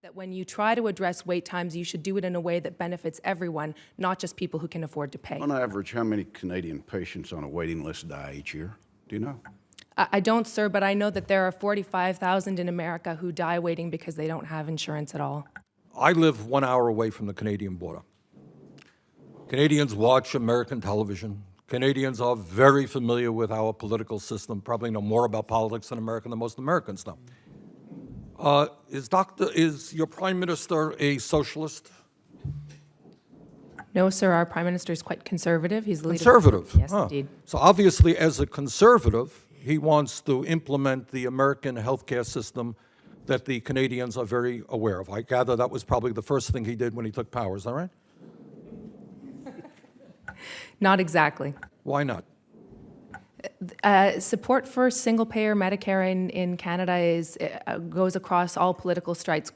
That when you try to address wait times, you should do it in a way that benefits everyone, not just people who can afford to pay. On average, how many Canadian patients on a waiting list die each year? Do you know? I don't, sir, but I know that there are 45,000 in America who die waiting because they don't have insurance at all. I live 1 hour away from the Canadian border. Canadians watch American television. Canadians are very familiar with our political system, probably know more about politics in America than most Americans know. Is your Prime Minister a socialist? No, sir, our Prime Minister is quite conservative. He's the leader. Conservative? Yes, indeed. So obviously, as a conservative, he wants to implement the American healthcare system that the Canadians are very aware of. I gather that was probably the first thing he did when he took power. Is that right? Not exactly. Why not? Support for single-payer Medicare in Canada goes across all political stripes.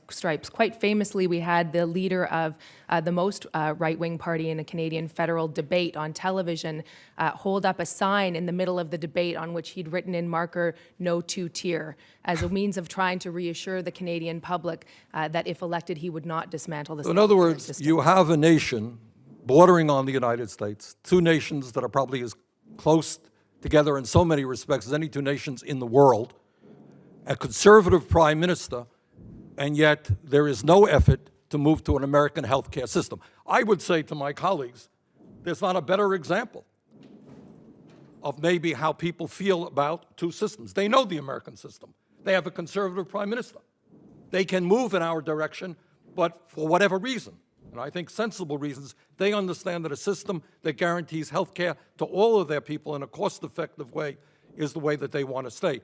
Quite famously, we had the leader of the most right-wing party in a Canadian federal debate on television hold up a sign in the middle of the debate on which he'd written in marker, "No two-tier," as a means of trying to reassure the Canadian public that if elected, he would not dismantle the So in other words, system. you have a nation bordering on the United States, two nations that are probably as close together in so many respects as any two nations in the world, a conservative prime minister, and yet there is no effort to move to an American healthcare system. I would say to my colleagues, there's not a better example of maybe how people feel about two systems. They know the American system. They have a conservative prime minister. They can move in our direction, but for whatever reason, and I think sensible reasons, they understand that a system that guarantees health care to all of their people in a cost-effective way is the way that they want to stay.